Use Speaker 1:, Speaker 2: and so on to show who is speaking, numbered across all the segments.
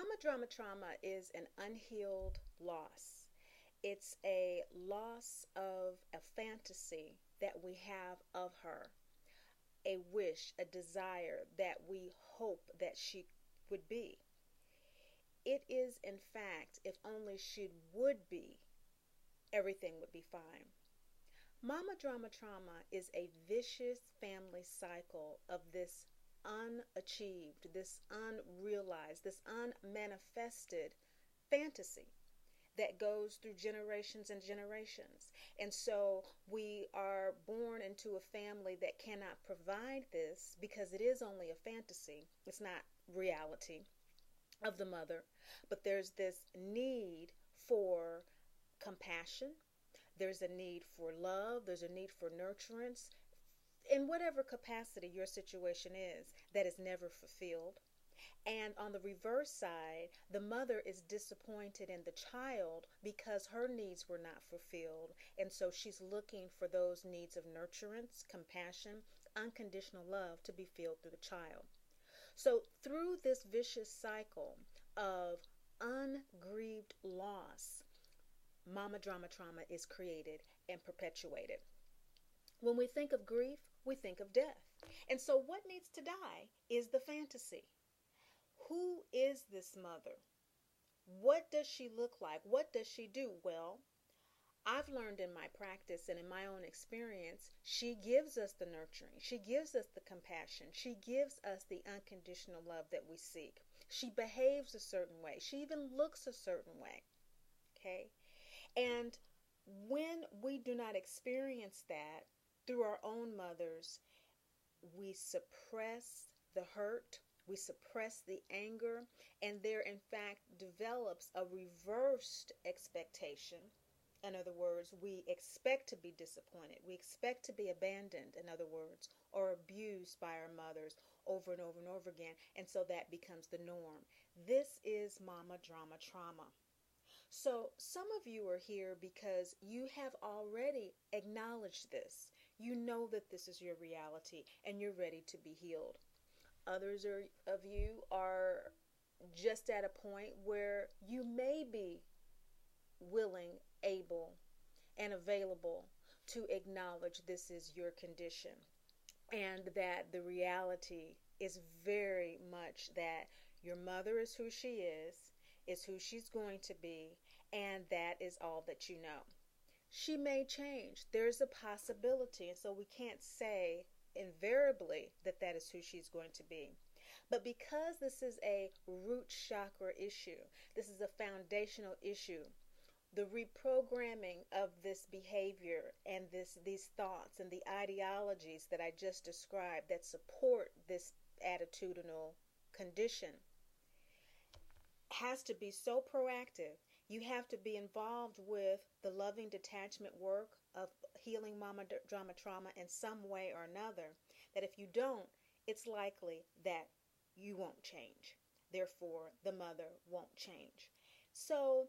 Speaker 1: Mama drama trauma is an unhealed loss. It's a loss of a fantasy that we have of her, a wish, a desire that we hope that she would be. It is, in fact, if only she would be, everything would be fine. Mama drama trauma is a vicious family cycle of this unachieved, this unrealized, this unmanifested fantasy that goes through generations and generations. And so we are born into a family that cannot provide this because it is only a fantasy. It's not reality of the mother, but there's this need for compassion. There's a need for love. There's a need for nurturance in whatever capacity your situation is that is never fulfilled. And on the reverse side, the mother is disappointed in the child because her needs were not fulfilled. And so she's looking for those needs of nurturance, compassion, unconditional love to be filled through the child. So through this vicious cycle of ungrieved loss, mama drama trauma is created and perpetuated. When we think of grief, we think of death. And so what needs to die is the fantasy. Who is this mother? What does she look like? What does she do? Well, I've learned in my practice and in my own experience, she gives us the nurturing. She gives us the compassion. She gives us the unconditional love that we seek. She behaves a certain way. She even looks a certain way. Okay? And when we do not experience that through our own mothers, we suppress the hurt. We suppress the anger, and there in fact develops a reversed expectation. In other words, we expect to be disappointed. We expect to be abandoned, in other words, or abused by our mothers over and over and over again. And so that becomes the norm. This is mama drama trauma. So some of you are here because you have already acknowledged this. You know that this is your reality and you're ready to be healed. Others of you are just at a point where you may be willing, able, and available to acknowledge this is your condition, and that the reality is very much that your mother is who she is who she's going to be, and that is all that you know. She may change. There's a possibility, and so we can't say invariably that is who she's going to be. But because this is a root chakra issue, this is a foundational issue, the reprogramming of this behavior and these thoughts and the ideologies that I just described that support this attitudinal condition has to be so proactive. You have to be involved with the loving detachment work of healing mama drama trauma in some way or another, that if you don't, it's likely that you won't change. Therefore, the mother won't change. So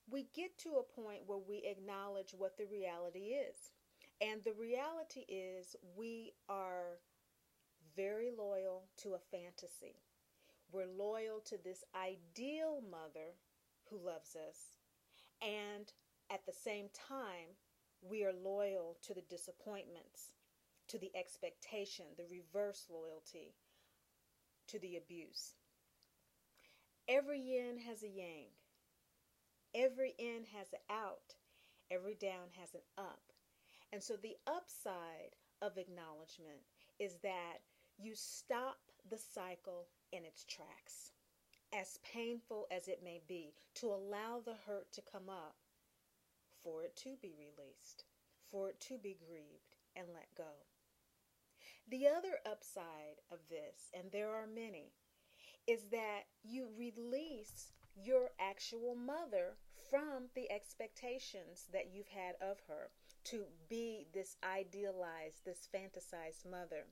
Speaker 1: we get to a point where we acknowledge what the reality is. And the reality is we are very loyal to a fantasy. We're loyal to this ideal mother who loves us, and at the same time, we are loyal to the disappointments, to the expectation, the reverse loyalty, to the abuse. Every yin has a yang. Every in has an out. Every down has an up. And so the upside of acknowledgement is that you stop the cycle in its tracks, as painful as it may be, to allow the hurt to come up, for it to be released, for it to be grieved and let go. The other upside of this, and there are many, is that you release your actual mother from the expectations that you've had of her to be this idealized, this fantasized mother.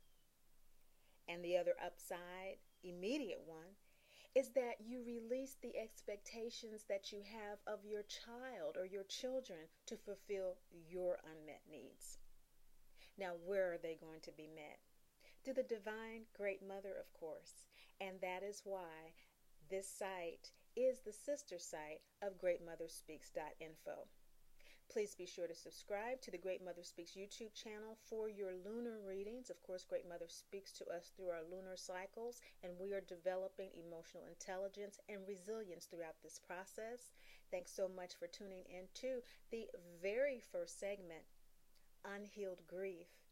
Speaker 1: And the other upside, immediate one, is that you release the expectations that you have of your child or your children to fulfill your unmet needs. Now, where are they going to be met? Through the divine great mother, of course. And that is why This site is the sister site of GreatMotherSpeaks.info. Please be sure to subscribe to the Great Mother Speaks YouTube channel for your lunar readings. Of course, Great Mother speaks to us through our lunar cycles, and we are developing emotional intelligence and resilience throughout this process. Thanks so much for tuning in to the very first segment, Unhealed Grief,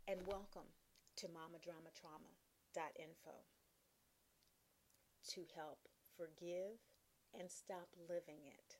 Speaker 1: and welcome to MamaDramaTrauma.info to help forgive and stop living it.